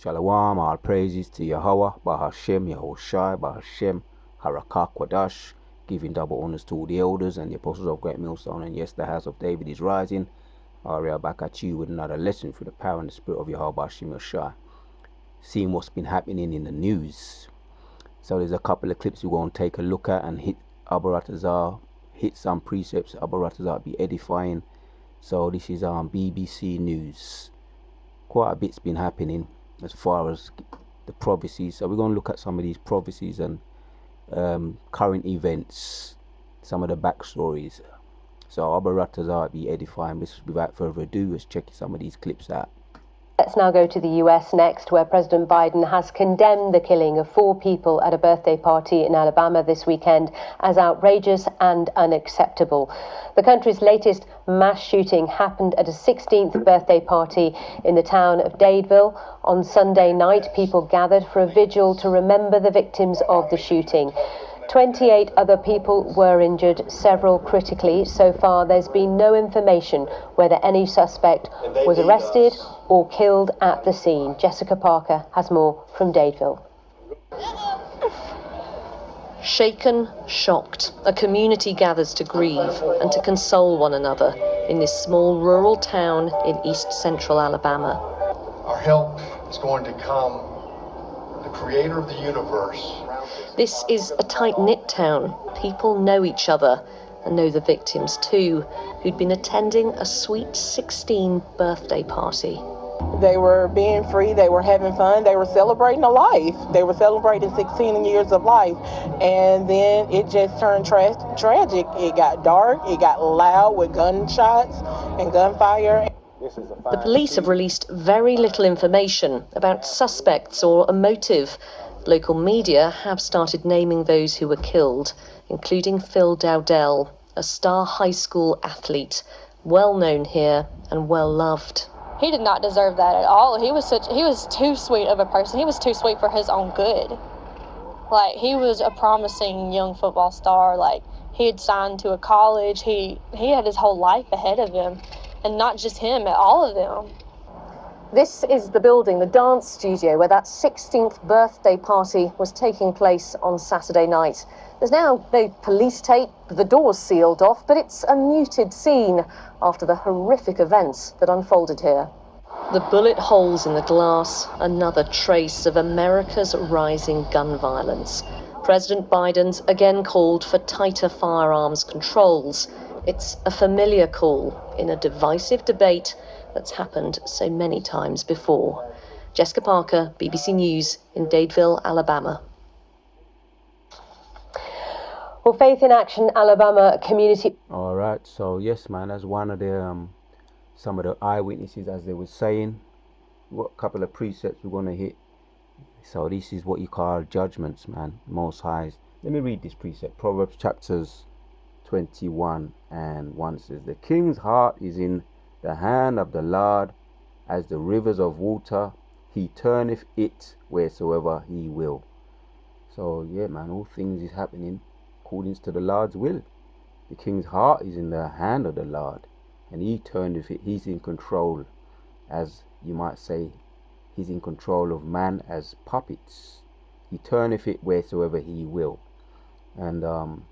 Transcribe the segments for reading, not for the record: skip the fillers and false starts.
Shalom, all praises to Yahweh, Bahashem, Yahushai, Bahashem, Harakah, Quadash, giving double honors to all the elders and the apostles of Great Millstone. And yes, the house of David is rising. We are back at you with another lesson through the power and the spirit of Yahweh, Bahashem, Yahushai. Seeing what's been happening in the news. So there's a couple of clips we're going to take a look at and hit Abaratazar, hit some precepts. Abaratazar be edifying. So this is BBC News. Quite a bit's been happening as far as the prophecies. So we're going to look at some of these prophecies and current events, some of the backstories. So Abaratazar be edifying. Without further ado, let's check some of these clips out. Let's now go to the US next, where President Biden has condemned the killing of 4 people at a birthday party in Alabama this weekend as outrageous and unacceptable. The country's latest mass shooting happened at a 16th birthday party in the town of Dadeville. On Sunday night, people gathered for a vigil to remember the victims of the shooting. 28 other people were injured, several critically. So far, there's been no information whether any suspect was arrested or killed at the scene. Jessica Parker has more from Dadeville. Shaken, shocked, a community gathers to grieve and to console one another in this small rural town in east central Alabama. Our help is going to come from the creator of the universe. This is a tight-knit town. People know each other and know the victims too, who'd been attending a sweet 16 birthday party. They were being free, they were having fun, they were celebrating a life. They were celebrating 16 years of life. And then it just turned tragic. It got dark, it got loud with gunshots and gunfire. The police have released very little information about suspects or a motive. Local media have started naming those who were killed, including Phil Dowdell, a star high school athlete, well known here and well loved. He did not deserve that at all. He was too sweet of a person. He was too sweet for his own good. Like, he was a promising young football star. Like, he had signed to a college. He had his whole life ahead of him, and not just him, all of them. This is the building, the dance studio, where that 16th birthday party was taking place on Saturday night. There's now no police tape, the doors sealed off, but it's a muted scene after the horrific events that unfolded here. The bullet holes in the glass, another trace of America's rising gun violence. President Biden's again called for tighter firearms controls. It's a familiar call in a divisive debate that's happened so many times before. Jessica Parker, BBC News in Dadeville, Alabama. Well, Faith in Action Alabama community. All right, so yes, man, that's one of the some of the eyewitnesses, as they were saying. What a couple of precepts we're gonna hit. So this is what you call judgments, man. Most High's. Let me read this precept. Proverbs chapters 21 and 1 says, "The king's heart is in the hand of the Lord, as the rivers of water, he turneth it wheresoever he will." So yeah, man, all things is happening according to the Lord's will. The king's heart is in the hand of the Lord, and he turneth it. He's in control, as you might say. He's in control of man as puppets. He turneth it wheresoever he will. And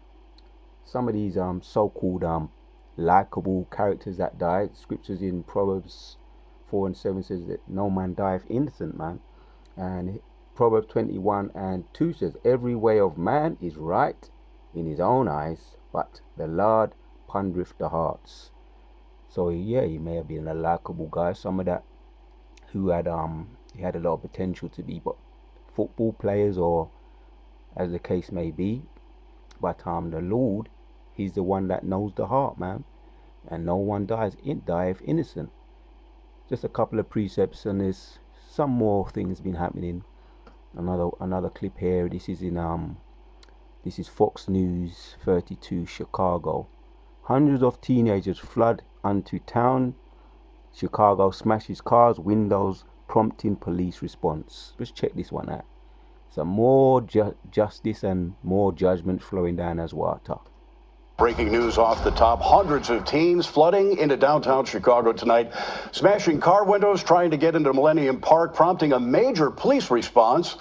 some of these so-called likable characters that died. Scriptures in Proverbs 4 and 7 says that no man dieth innocent, man. And Proverbs 21 and 2 says, "Every way of man is right in his own eyes, but the Lord pondereth the hearts." So yeah, he may have been a likable guy. Some of that who had he had a lot of potential to be but football players, or as the case may be. But the Lord, he's the one that knows the heart, man. And no one dieth innocent. Just a couple of precepts, and there's some more things been happening. Another clip here. This is Fox News 32 Chicago. Hundreds of teenagers flood onto town. Chicago smashes cars, windows, prompting police response. Let's check this one out. Some more justice and more judgment flowing down as water. Breaking news off the top. Hundreds of teens flooding into downtown Chicago tonight, smashing car windows, trying to get into Millennium Park, prompting a major police response.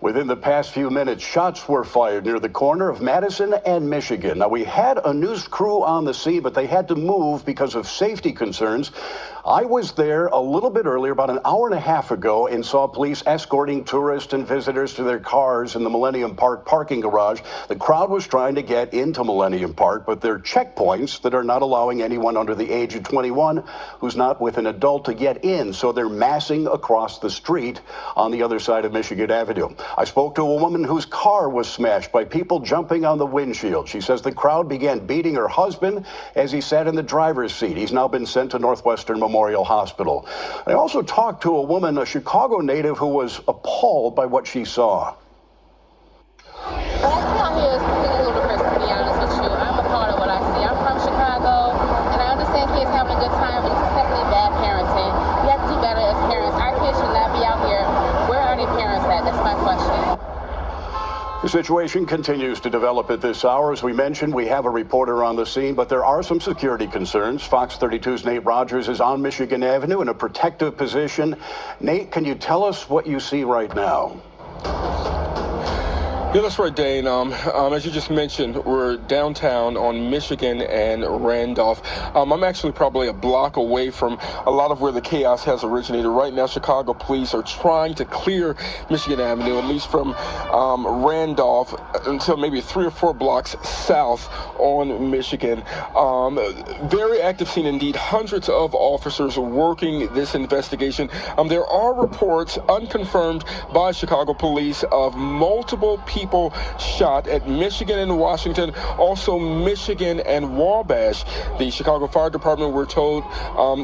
Within the past few minutes, shots were fired near the corner of Madison and Michigan. Now, we had a news crew on the scene, but they had to move because of safety concerns. I was there a little bit earlier, about an hour and a half ago, and saw police escorting tourists and visitors to their cars in the Millennium Park parking garage. The crowd was trying to get into Millennium Park, but there are checkpoints that are not allowing anyone under the age of 21 who's not with an adult to get in. So they're massing across the street on the other side of Michigan Avenue. I spoke to a woman whose car was smashed by people jumping on the windshield. She says the crowd began beating her husband as he sat in the driver's seat. He's now been sent to Northwestern Memorial Hospital. I also talked to a woman, a Chicago native, who was appalled by what she saw. What I see out here is completely ludicrous, to be honest with you. I'm a part of what I see. I'm from Chicago, and I understand kids having a good time, but it's simply bad parenting. We have to do better as parents. Our kids should not be out here. Where are their parents at? That's my question. The situation continues to develop at this hour. As we mentioned, we have a reporter on the scene, but there are some security concerns. Fox 32's Nate Rogers is on Michigan Avenue in a protective position. Nate, can you tell us what you see right now? Yeah, that's right, Dane. As you just mentioned, we're downtown on Michigan and Randolph. I'm actually probably a block away from a lot of where the chaos has originated. Right now, Chicago police are trying to clear Michigan Avenue, at least from Randolph until maybe 3 or 4 blocks south on Michigan. Very active scene indeed. Hundreds of officers working this investigation. There are reports, unconfirmed by Chicago police, of multiple people shot at Michigan and Washington, also Michigan and Wabash. The Chicago Fire Department, we're told,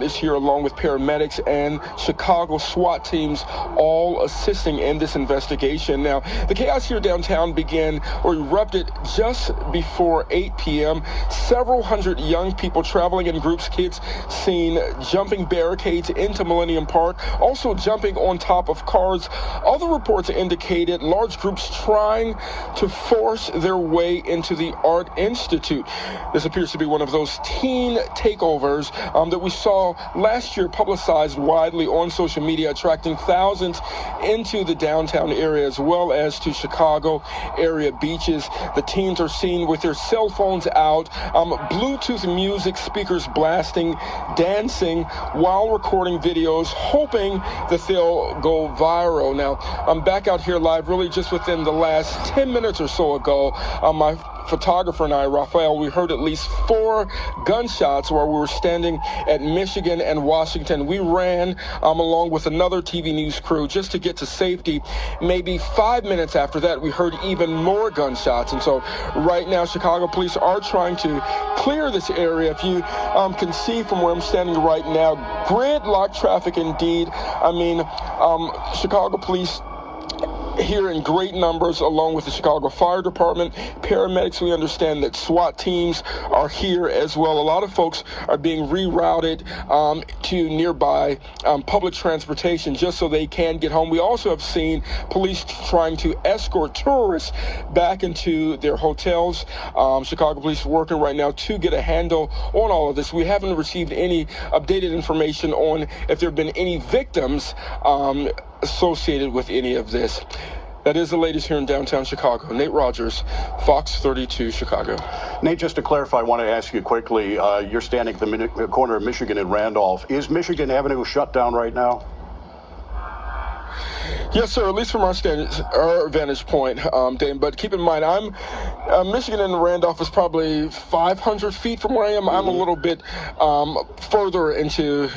is here along with paramedics and Chicago SWAT teams, all assisting in this investigation. Now, the chaos here downtown began or erupted just before 8 p.m. Several hundred young people traveling in groups, kids seen jumping barricades into Millennium Park, also jumping on top of cars. Other reports indicated large groups trying to force their way into the Art Institute. This appears to be one of those teen takeovers that we saw last year, publicized widely on social media, attracting thousands into the downtown area as well as to Chicago area beaches. The teens are seen with their cell phones out, Bluetooth music speakers blasting, dancing while recording videos, hoping that they'll go viral. Now, I'm back out here live really just within the last 10 minutes or so ago. My photographer and I, Raphael, we heard at least 4 gunshots while we were standing at Michigan and Washington. We ran along with another TV news crew just to get to safety. Maybe 5 minutes after that, we heard even more gunshots. And so right now, Chicago police are trying to clear this area. If you can see from where I'm standing right now, gridlock traffic indeed. I mean, Chicago police here in great numbers, along with the Chicago Fire Department, paramedics. We understand that SWAT teams are here as well. A lot of folks are being rerouted to nearby public transportation just so they can get home. We also have seen police trying to escort tourists back into their hotels. Chicago police working right now to get a handle on all of this. We haven't received any updated information on if there have been any victims associated with any of this. That is the latest here in downtown Chicago. Nate Rogers, Fox 32, Chicago. Nate, just to clarify, I want to ask you quickly, you're standing at the corner of Michigan and Randolph. Is Michigan Avenue shut down right now? Yes, sir, at least from our vantage point, Dane. But keep in mind, Michigan and Randolph is probably 500 feet from where I am. I'm a little bit further into,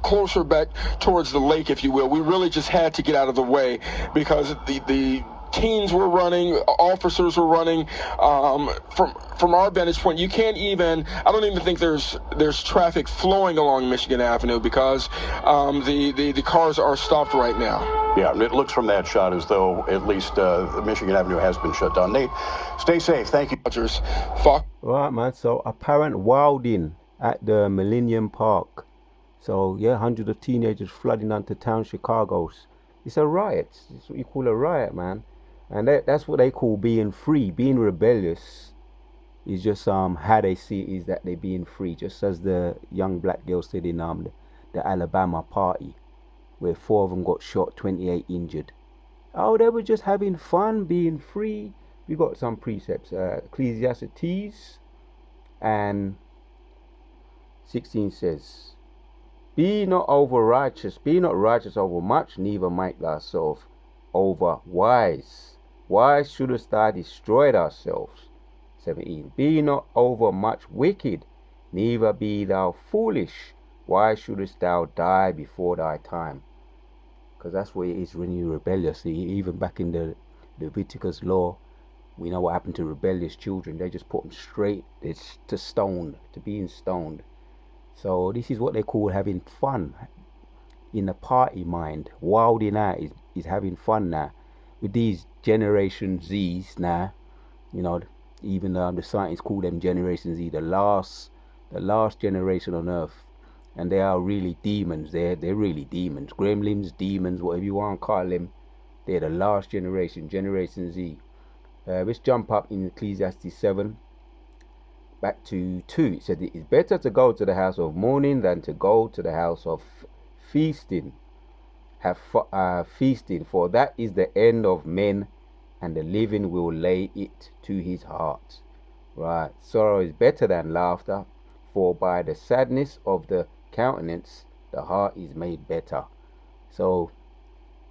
closer back towards the lake, if you will. We really just had to get out of the way because the teens were running, officers were running. From our vantage point, you can't even, I don't even think there's traffic flowing along Michigan Avenue because the cars are stopped right now. Yeah, it looks from that shot as though at least Michigan Avenue has been shut down. Nate, stay safe. Thank you. Rogers, Right, man. So apparent wilding at the Millennium Park. So yeah, hundreds of teenagers flooding onto town Chicago. It's a riot. It's what you call a riot, man. And that's what they call being free, being rebellious. It's just how they see it is that they're being free, just as the young black girl said in the Alabama party, where 4 of them got shot, 28 injured. Oh, they were just having fun, being free. We got some precepts, Ecclesiastes and 16 says, be not righteous over much, neither make thyself over wise. Why shouldest thou destroy thyself? 17. Be not over much wicked, neither be thou foolish. Why shouldest thou die before thy time? Because that's what it is when you're rebellious. Even back in the Leviticus law, we know what happened to rebellious children. They just put them straight to being stoned. So this is what they call having fun in the party mind. Wilding out is having fun now. With these Generation Zs now, you know, even the scientists call them Generation Z, the last generation on Earth. And they are really demons. They're really demons. Gremlins, demons, whatever you want to call them. They're the last generation, Generation Z. Let's jump up in Ecclesiastes 7. Back to 2. It said, it is better to go to the house of mourning than to go to the house of feasting. Have feasting, for that is the end of men, and the living will lay it to his heart. Right. Sorrow is better than laughter, for by the sadness of the countenance the heart is made better. So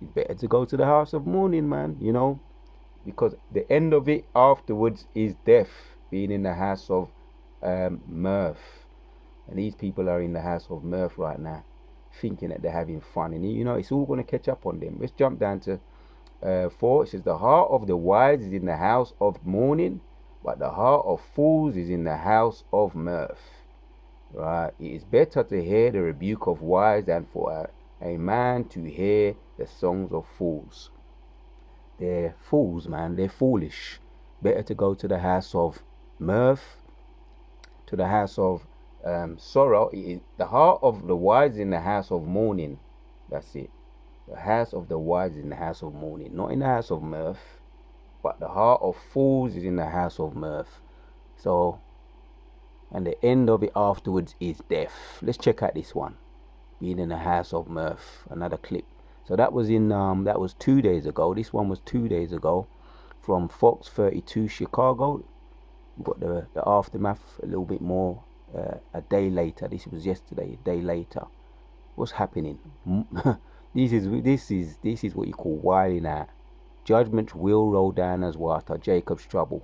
it's better to go to the house of mourning, man, you know, because the end of it afterwards is death, being in the house of mirth. And these people are in the house of mirth right now, thinking that they're having fun, and you know it's all going to catch up on them. Let's jump down to 4. It says, the heart of the wise is in the house of mourning, but the heart of fools is in the house of mirth. Right. It is better to hear the rebuke of wise than for a man to hear the songs of fools. They're fools, man. They're foolish. Better to go to the house of mirth, to the house of sorrow. The heart of the wise is in the house of mourning. That's it. The house of the wise is in the house of mourning, not in the house of mirth. But the heart of fools is in the house of mirth. So, and the end of it afterwards is death. Let's check out this one. Being in the house of mirth. Another clip. So that was in that was 2 days ago. This one was 2 days ago, from Fox 32 Chicago. We've got the aftermath a little bit more a day later. This was yesterday, a day later. What's happening? This is what you call wilding out. Judgment will roll down as water. Jacob's trouble.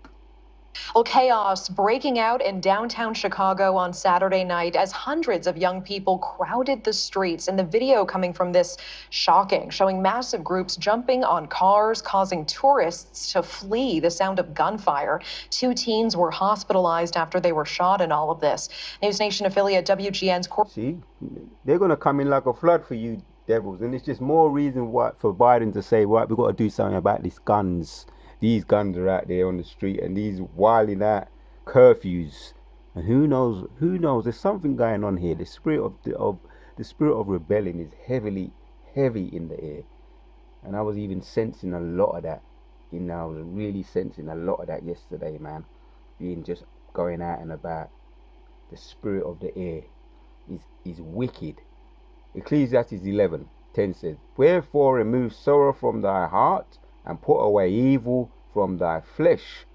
Well, chaos breaking out in downtown Chicago on Saturday night as hundreds of young people crowded the streets. And the video coming from this shocking, showing massive groups jumping on cars, causing tourists to flee the sound of gunfire. 2 teens were hospitalized after they were shot in all of this. News Nation affiliate WGN's See, they're going to come in like a flood for you devils. And it's just more reason why for Biden to say, right, we've got to do something about these guns. These guns are out there on the street, and these wilding out curfews, and who knows? There's something going on here. The spirit of rebellion is heavy in the air, and I was even sensing a lot of that. I was really sensing a lot of that yesterday, man. Being just going out and about. The spirit of the air is wicked. Ecclesiastes 11:10 says, "Wherefore remove sorrow from thy heart, and put away evil from thy flesh,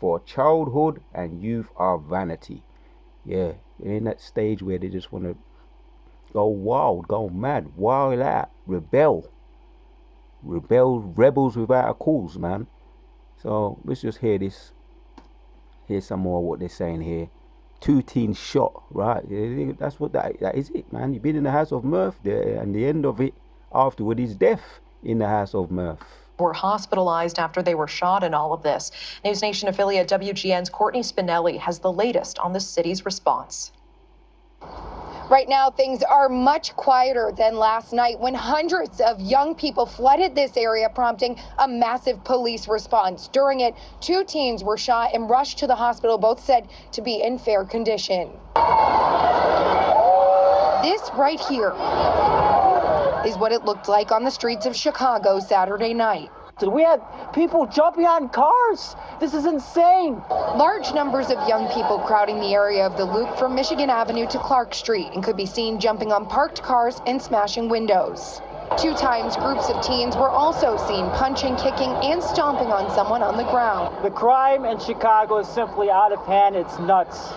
for childhood and youth are vanity." Yeah, they're in that stage where they just want to go wild, go mad, wild out, rebels without a cause, man. So let's just hear this. Here's some more of what they're saying here. 2 teens shot, right? That's what that is it, man. You've been in the house of mirth there, and the end of it afterward is death in the house of mirth. Were hospitalized after they were shot in all of this. News Nation affiliate WGN's Courtney Spinelli has the latest on the city's response. Right now, things are much quieter than last night when hundreds of young people flooded this area, prompting a massive police response. During it, 2 teens were shot and rushed to the hospital, both said to be in fair condition. This right here is what it looked like on the streets of Chicago Saturday night. We had people jumping on cars. This is insane. Large numbers of young people crowding the area of the loop from Michigan Avenue to Clark Street and could be seen jumping on parked cars and smashing windows. 2 times, groups of teens were also seen punching, kicking, and stomping on someone on the ground. The crime in Chicago is simply out of hand. It's nuts.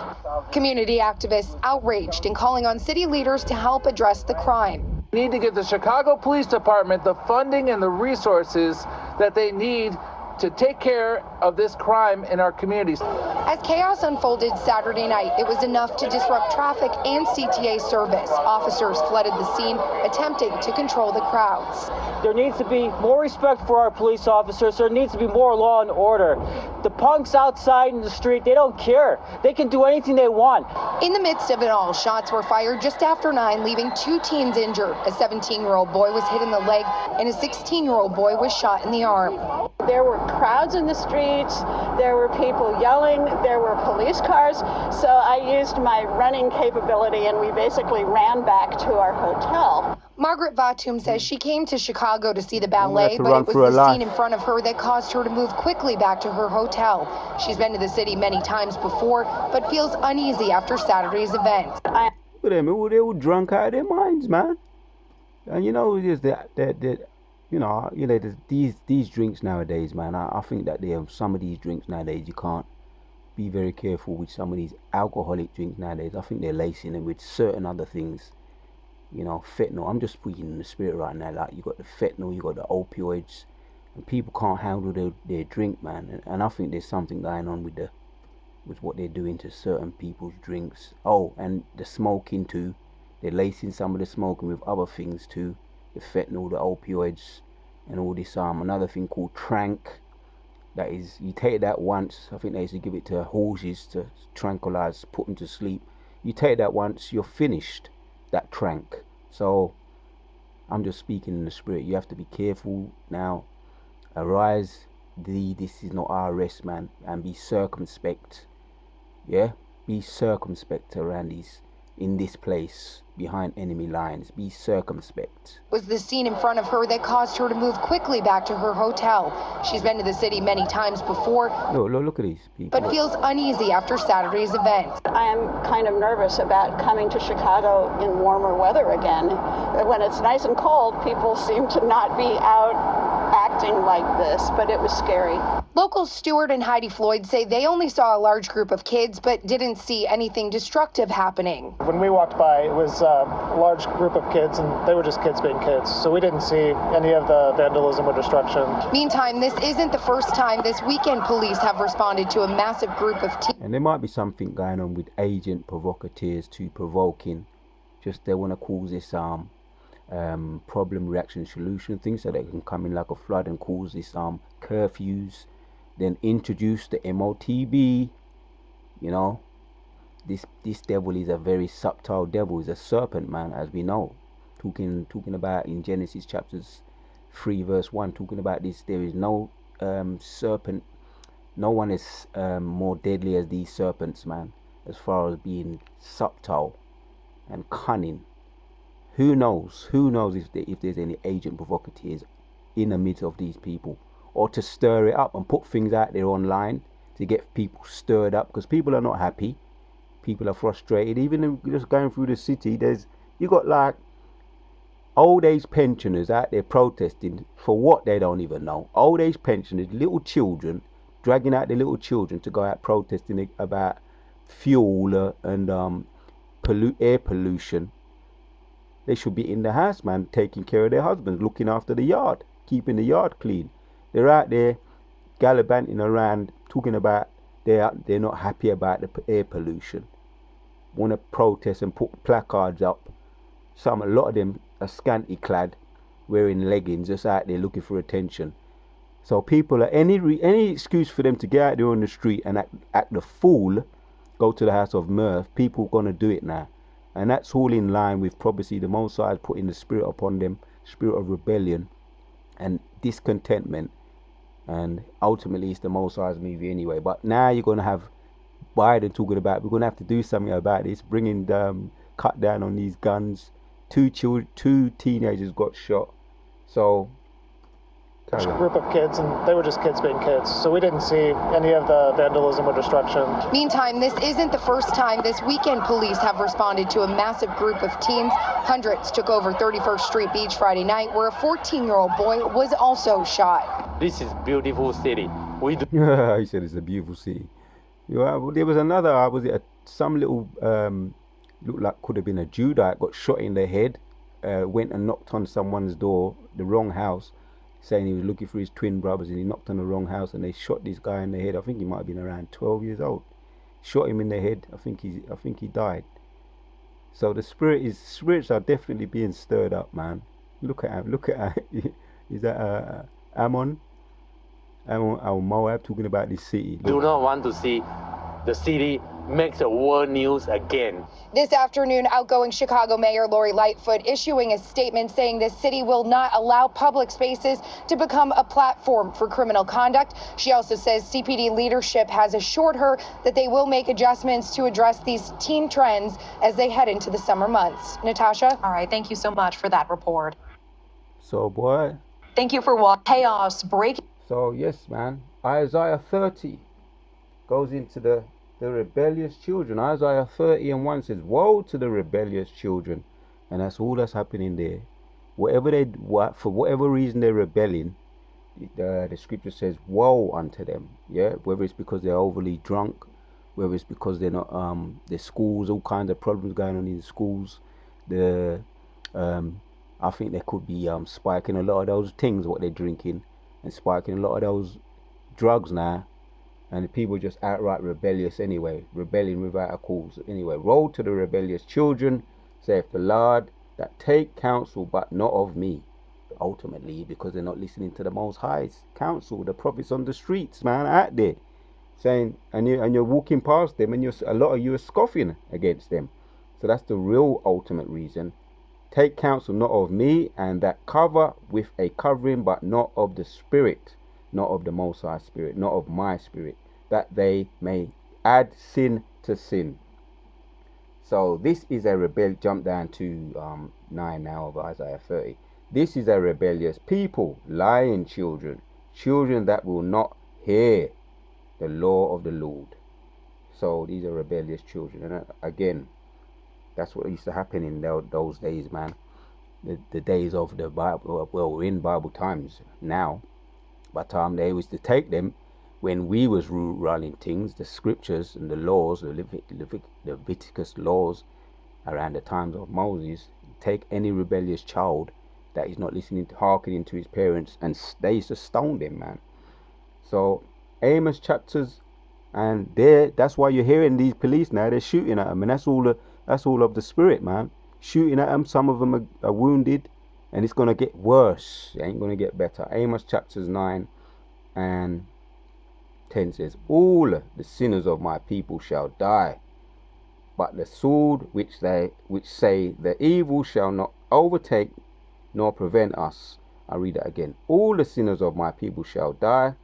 Community activists outraged and calling on city leaders to help address the crime. We need to give the Chicago Police Department the funding and the resources that they need to take care of this crime in our communities. As chaos unfolded Saturday night, it was enough to disrupt traffic and CTA service. Officers flooded the scene, attempting to control the crowds. There needs to be more respect for our police officers. There needs to be more law and order. The punks outside in the street, they don't care. They can do anything they want. In the midst of it all, shots were fired just after 9, leaving 2 teens injured. A 17-year-old boy was hit in the leg, and a 16-year-old boy was shot in the arm. There were crowds in the streets, there were people yelling, there were police cars, so I used my running capability and we basically ran back to our hotel. Margaret Vatum says she came to Chicago to see the ballet, but it was the scene in front of her that caused her to move quickly back to her hotel. She's been to the city many times before, but feels uneasy after Saturday's event. Look at them, they all drunk out of their minds, man. And you know, there's there's these drinks nowadays, man. I think that some of these drinks nowadays, you can't be very careful with some of these alcoholic drinks nowadays. I think they're lacing them with certain other things. You know, fentanyl. I'm just speaking in the spirit right now. Like, you got the fentanyl, you got the opioids, and people can't handle their drink, man. And I think there's something going on with what they're doing to certain people's drinks. Oh, and the smoking too. They're lacing some of the smoking with other things too. The fentanyl, the opioids, and all this another thing called trank. That is, you take that once. I think they used to give it to horses to tranquilize, put them to sleep. You take that once, you're finished. That trank. So I'm just speaking in the spirit. You have to be careful now. Arise, this is not our rest, man, and be circumspect. Yeah, be circumspect around in this place behind enemy lines. Be circumspect. Was the scene in front of her that caused her to move quickly back to her hotel. She's been to the city many times before. Look at these people. But feels uneasy after Saturday's event. I am kind of nervous about coming to Chicago in warmer weather again. When it's nice and cold, people seem to not be out acting like this, but it was scary. Locals Stuart and Heidi Floyd say they only saw a large group of kids, but didn't see anything destructive happening. When we walked by, it was a large group of kids, and they were just kids being kids. So we didn't see any of the vandalism or destruction. Meantime, this isn't the first time this weekend police have responded to a massive group of teens. And there might be something going on with agent provocateurs to provoking. Just they want to cause this problem, reaction, solution thing, so they can come in like a flood and cause this curfews, then introduce the MOTB. You know, this devil is a very subtle devil. Is a serpent, man, as we know. Talking about in Genesis chapters 3 verse 1, talking about this. There is no serpent. No one is more deadly as these serpents, man, as far as being subtle and cunning. Who knows if there's any agent provocateurs in the midst of these people, or to stir it up and put things out there online to get people stirred up, because people are not happy. People are frustrated. Even just going through the city, you got like old age pensioners out there protesting for what they don't even know. Old age pensioners, little children, dragging out their little children to go out protesting about fuel and air pollution. They should be in the house, man, taking care of their husbands, looking after the yard, keeping the yard clean. They're out there gallivanting around, talking about they're not happy about the air pollution. Want to protest and put placards up. A lot of them are scantily clad, wearing leggings, just out there looking for attention. So people are any excuse for them to get out there on the street and act the fool, go to the house of mirth. People gonna do it now. And that's all in line with prophecy. The Most High is putting the spirit upon them, spirit of rebellion and discontentment. And ultimately, it's the Most High's movie anyway. But now you're going to have Biden talking about, we're going to have to do something about this, bringing cut down on these guns. Two teenagers got shot. So Carry on. Group of kids, and they were just kids being kids. So we didn't see any of the vandalism or destruction. Meantime, this isn't the first time this weekend police have responded to a massive group of teens. Hundreds took over 31st Street Beach Friday night, where a 14-year-old boy was also shot. This is beautiful city. We do. He said it's a beautiful city. Yeah, well, there was another. Was it some little looked like could have been a Judite got shot in the head. Went and knocked on someone's door, the wrong house, saying he was looking for his twin brothers, and he knocked on the wrong house, and they shot this guy in the head. I think he might have been around 12 years old. Shot him in the head. I think he died. So the spirits are definitely being stirred up, man. Look at him. Look at him. Is that Ammon or Moab talking about this city? Do not want to see the city makes the world news again. This afternoon, outgoing Chicago Mayor Lori Lightfoot issuing a statement saying the city will not allow public spaces to become a platform for criminal conduct. She also says CPD leadership has assured her that they will make adjustments to address these teen trends as they head into the summer months. Natasha? All right, thank you so much for that report. So, boy. Thank you for what chaos breaking. So, yes, man. Isaiah 30 goes into the rebellious children. Isaiah 30:1 says, woe to the rebellious children. And that's all that's happening there. For whatever reason they're rebelling, the scripture says, woe unto them. Yeah, whether it's because they're overly drunk, whether it's because they're not, their schools, all kinds of problems going on in the schools. I think there could be spiking a lot of those things, what they're drinking, and spiking a lot of those drugs now. And the people just outright rebellious anyway, rebelling without a cause. Anyway, woe to the rebellious children, saith the Lord, that take counsel, but not of me. Ultimately, because they're not listening to the Most High's counsel, the prophets on the streets, man, out there, saying, and you're walking past them, and a lot of you are scoffing against them. So that's the real ultimate reason. Take counsel, not of me, and that cover with a covering, but not of the Spirit, not of the Most High Spirit, not of my Spirit, that they may add sin to sin. So this is a rebel. Jump down to 9 now of Isaiah 30. This is a rebellious people, lying children, children that will not hear the law of the Lord. So these are rebellious children. And again, that's what used to happen in those days, man. The days of the Bible. Well, we're in Bible times now. But they used to take them when we was running things, the scriptures and the laws, the Leviticus laws around the times of Moses. Take any rebellious child that is not listening, hearkening to his parents, and they used to stone them, man. So Amos chapters, and that's why you're hearing these police now. They're shooting at them, and that's all of the Spirit, man. Shooting at them. Some of them are wounded. And it's going to get worse. It ain't going to get better. Amos chapters 9 and 10 says, all the sinners of my people shall die. But the sword which say the evil shall not overtake nor prevent us. I read it again. All the sinners of my people shall die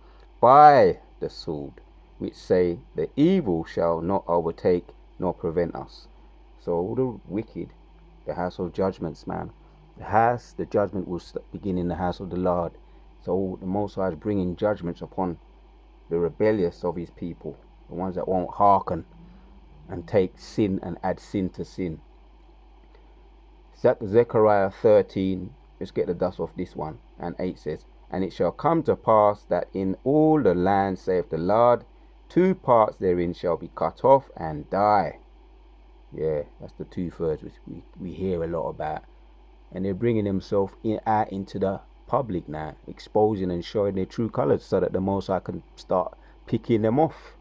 by the sword which say the evil shall not overtake nor prevent us. So all the wicked, the house of judgments, man. The judgment will begin in the house of the Lord. So the Most High is bringing judgments upon the rebellious of his people, the ones that won't hearken and take sin and add sin to sin. Zechariah 13, let's get the dust off this one, and 8 says, and it shall come to pass that in all the land, saith the Lord, 2 parts therein shall be cut off and die. Yeah, that's the 2/3 which we hear a lot about. And they're bringing themselves out into the public now, exposing and showing their true colors so that the Most High can start picking them off.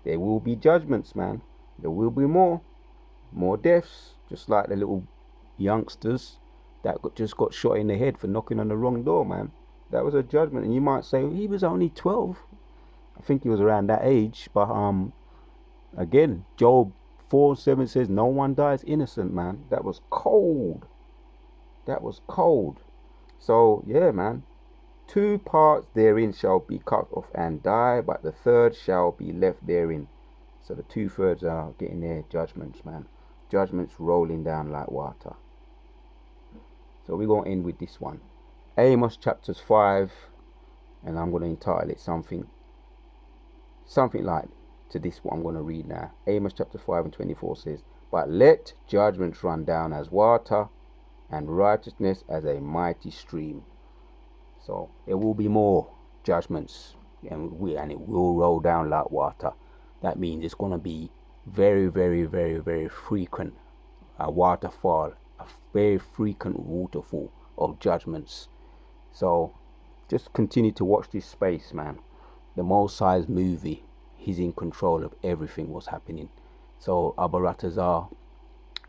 There will be judgments, man. There will be more deaths, just like the little youngsters that just got shot in the head for knocking on the wrong door, man. That was a judgment. And you might say, he was only 12. I think he was around that age. But again, Job 4:7 says, no one dies innocent, man. That was cold. That was cold. So yeah, man, 2 parts therein shall be cut off and die, but the 3rd shall be left therein. So the 2/3 are getting their judgments, man. Judgments rolling down like water. So we're going to end with this one. Amos chapters 5 and I'm going to entitle it something like to this what I'm going to read now. Amos chapter 5 and 24 says, "But let judgments run down as water, and righteousness as a mighty stream." So there will be more judgments, and it will roll down like water. That means it's going to be very, very, very, very frequent. A waterfall, a very frequent waterfall of judgments. So just continue to watch this space, man. The Most High's movie, he's in control of everything what's happening. So Abba Ratazar,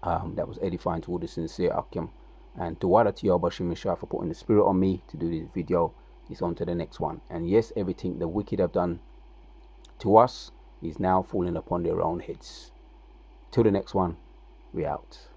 that was edifying to all the sincere Akim, and to Wada to Yoba Shimishah for putting the spirit on me to do this video. It's on to the next one. And yes, everything the wicked have done to us is now falling upon their own heads. Till the next one, we out.